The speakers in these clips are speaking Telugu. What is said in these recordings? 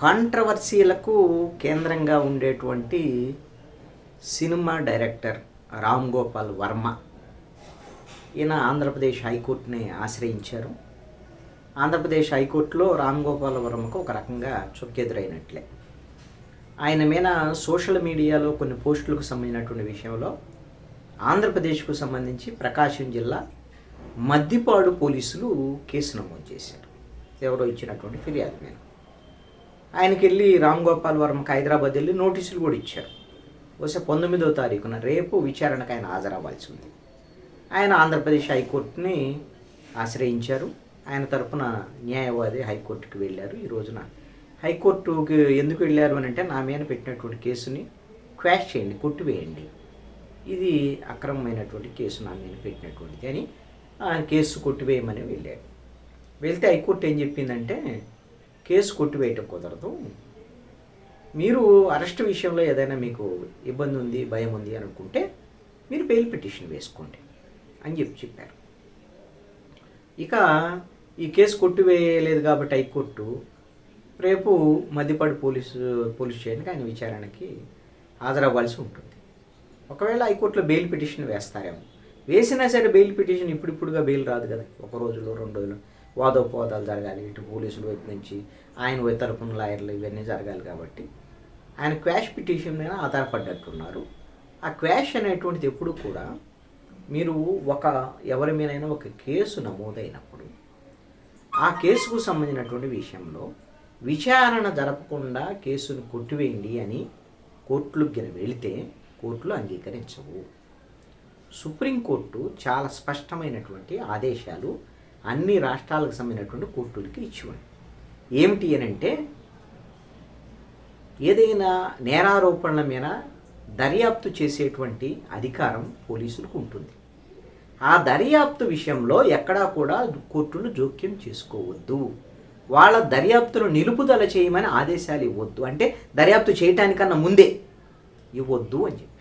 కాంట్రవర్సీలకు కేంద్రంగా ఉండేటువంటి సినిమా డైరెక్టర్ రామ్ గోపాల్ వర్మ ఈయన ఆంధ్రప్రదేశ్ హైకోర్టుని ఆశ్రయించారు. ఆంధ్రప్రదేశ్ హైకోర్టులో రామ్ గోపాల్ వర్మకు ఒక రకంగా చుక్కెదురైనట్లే. ఆయన మీద సోషల్ మీడియాలో కొన్ని పోస్టులకు సంబంధించినటువంటి విషయంలో ఆంధ్రప్రదేశ్కు సంబంధించి ప్రకాశం జిల్లా మద్దిపాడు పోలీసులు కేసు నమోదు చేశారు. ఎవరో ఇచ్చినటువంటి ఫిర్యాదు మీద ఆయనకి వెళ్ళి రామ్ గోపాల్ వర్మకి హైదరాబాద్ వెళ్ళి నోటీసులు కూడా ఇచ్చారు. బహుశా 19వ తారీఖున రేపు విచారణకు ఆయన హాజరవ్వాల్సి ఉంది. ఆయన ఆంధ్రప్రదేశ్ హైకోర్టుని ఆశ్రయించారు. ఆయన తరపున న్యాయవాది హైకోర్టుకి వెళ్ళారు. ఈ రోజున హైకోర్టుకి ఎందుకు వెళ్ళారు అని అంటే, నా మీద పెట్టినటువంటి కేసుని క్వాష్ చేయండి, కొట్టివేయండి, ఇది అక్రమమైనటువంటి కేసు నా మీద పెట్టినటువంటిది అని కేసు కొట్టివేయమని వెళ్ళాడు. వెళ్తే హైకోర్టు ఏం చెప్పిందంటే, కేసు కొట్టివేయటం కుదరదు, మీరు అరెస్ట్ విషయంలో ఏదైనా మీకు ఇబ్బంది ఉంది, భయం ఉంది అని అనుకుంటే మీరు బెయిల్ పిటిషన్ వేసుకోండి అని చెప్పారు. ఇక ఈ కేసు కొట్టివేయలేదు కాబట్టి హైకోర్టు రేపు మద్దిపాడు పోలీస్ స్టేషన్కి ఆయన విచారణకి హాజరవ్వాల్సి ఉంటుంది. ఒకవేళ హైకోర్టులో బెయిల్ పిటిషన్ వేస్తారేమో, వేసినా సరే బెయిల్ పిటిషన్ ఇప్పుడిప్పుడుగా బెయిల్ రాదు కదా, ఒక రోజులో 2 రోజులు వాదోపవాదాలు జరగాలి, ఇటు పోలీసుల వైపు నుంచి ఆయన తరపున లాయర్లు ఇవన్నీ జరగాలి. కాబట్టి ఆయన క్వాష్ పిటిషన్ మీద ఆధారపడ్డట్టున్నారు. ఆ క్వాష్ అనేటువంటిది ఎప్పుడు కూడా మీరు ఎవరి మీదైనా ఒక కేసు నమోదైనప్పుడు ఆ కేసుకు సంబంధించినటువంటి విషయంలో విచారణ జరపకుండా కేసును కొట్టివేయండి అని కోర్టులకు వెళితే కోర్టులు అంగీకరించవు. సుప్రీంకోర్టు చాలా స్పష్టమైనటువంటి ఆదేశాలు అన్ని రాష్ట్రాలకు సంబంధించినటువంటి కోర్టులకి ఇచ్చింది. ఏమిటి అని అంటే, ఏదైనా నేరారోపణల మీద దర్యాప్తు చేసేటువంటి అధికారం పోలీసులకు ఉంటుంది. ఆ దర్యాప్తు విషయంలో ఎక్కడా కూడా కోర్టులు జోక్యం చేసుకోవద్దు, వాళ్ళ దర్యాప్తును నిలుపుదల చేయమని ఆదేశాలు ఇవ్వద్దు, అంటే దర్యాప్తు చేయటానికన్నా ముందే ఇవ్వద్దు అని చెప్పి.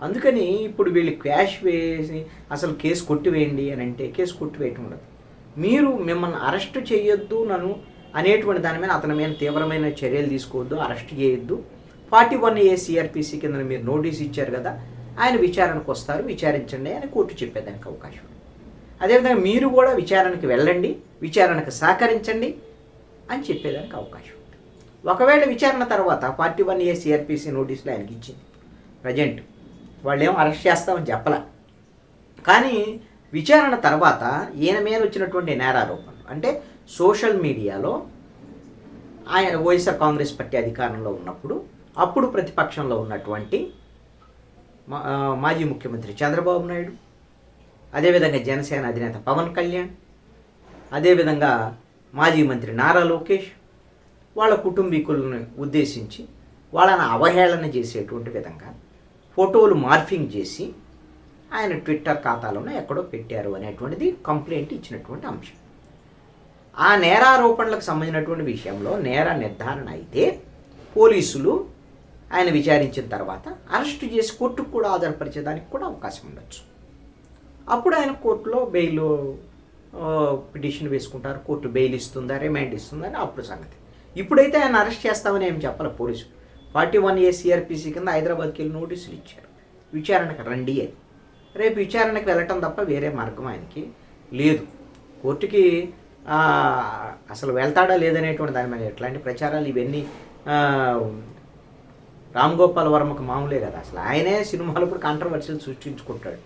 అందుకని ఇప్పుడు వీళ్ళు క్వాష్ వేసి అసలు కేసు కొట్టివేయండి అని అంటే కేసు కొట్టివేయటం ఉండదు. మీరు మిమ్మల్ని అరెస్ట్ చేయొద్దు నన్ను అనేటువంటి దాని మీద అతని మీద తీవ్రమైన చర్యలు తీసుకోవద్దు, అరెస్ట్ చేయొద్దు, 41A CRPC కింద మీరు నోటీస్ ఇచ్చారు కదా, ఆయన విచారణకు వస్తారు, విచారించండి అని కోర్టు చెప్పేదానికి అవకాశం ఉంది. అదేవిధంగా మీరు కూడా విచారణకు వెళ్ళండి, విచారణకు సహకరించండి అని చెప్పేదానికి అవకాశం ఉంది. ఒకవేళ విచారణ తర్వాత 41A CRPC నోటీసులు ఆయనకి ఇచ్చింది, ప్రజెంట్ వాళ్ళు ఏమో అరెస్ట్ చేస్తామని చెప్పలే, కానీ విచారణ తర్వాత ఈయన మీద వచ్చినటువంటి నేరారోపణలు అంటే సోషల్ మీడియాలో ఆయన వైఎస్ఆర్ కాంగ్రెస్ పార్టీ అధికారంలో ఉన్నప్పుడు అప్పుడు ప్రతిపక్షంలో ఉన్నటువంటి మాజీ ముఖ్యమంత్రి చంద్రబాబు నాయుడు, అదేవిధంగా జనసేన అధినేత పవన్ కళ్యాణ్, అదేవిధంగా మాజీ మంత్రి నారా లోకేష్ వాళ్ళ కుటుంబీకులను ఉద్దేశించి వాళ్ళని అవహేళన చేసేటువంటి విధంగా ఫోటోలు మార్ఫింగ్ చేసి ఆయన ట్విట్టర్ ఖాతాలోనే ఎక్కడో పెట్టారు అనేటువంటిది కంప్లైంట్ ఇచ్చినటువంటి అంశం. ఆ నేరారోపణలకు సంబంధించినటువంటి విషయంలో నేర నిర్ధారణ అయితే పోలీసులు ఆయన విచారించిన తర్వాత అరెస్టు చేసి కోర్టుకు కూడా హాజరుపరిచేదానికి కూడా అవకాశం ఉండొచ్చు. అప్పుడు ఆయన కోర్టులో బెయిల్ పిటిషన్ వేసుకుంటారు, కోర్టు బెయిల్ ఇస్తుందా రిమాండ్ ఇస్తుందా అని అప్పుడు సంగతి. ఇప్పుడైతే ఆయన అరెస్ట్ చేస్తామని ఏం చెప్పాలి పోలీసులు. 41A CRPC కింద హైదరాబాద్కి వెళ్ళి నోటీసులు ఇచ్చారు, విచారణకు రండి అని. రేపు విచారణకు వెళ్ళటం తప్ప వేరే మార్గం ఆయనకి లేదు. కోర్టుకి అసలు వెళ్తాడా లేదనేటువంటి దాని మీద ఎట్లాంటి ప్రచారాలు ఇవన్నీ రామ్ గోపాల్ వర్మకు మామూలే కదా. అసలు ఆయనే సినిమాలు ఇప్పుడు కాంట్రవర్సీలు సృష్టించుకుంటాడు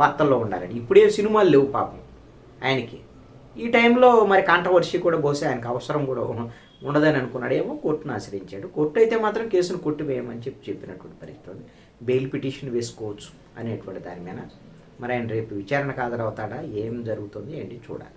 వార్తల్లో ఉండాలని. ఇప్పుడే సినిమాలు లేవు పాపం ఆయనకి. ఈ టైంలో మరి కాంట్రవర్సీ కూడా బహుశా ఆయనకు అవసరం కూడా ఉండదని అనుకున్నాడేమో, కోర్టును ఆశ్రయించాడు. కోర్టు అయితే మాత్రం కేసును కొట్టివేయమని చెప్పినటువంటి పరిస్థితి. బెయిల్ పిటిషన్ వేసుకోవచ్చు అనేటువంటి దాని మీద మరి ఆయన రేపు విచారణకు హాజరవుతాడా, ఏం జరుగుతుంది ఏంటి చూడాలి.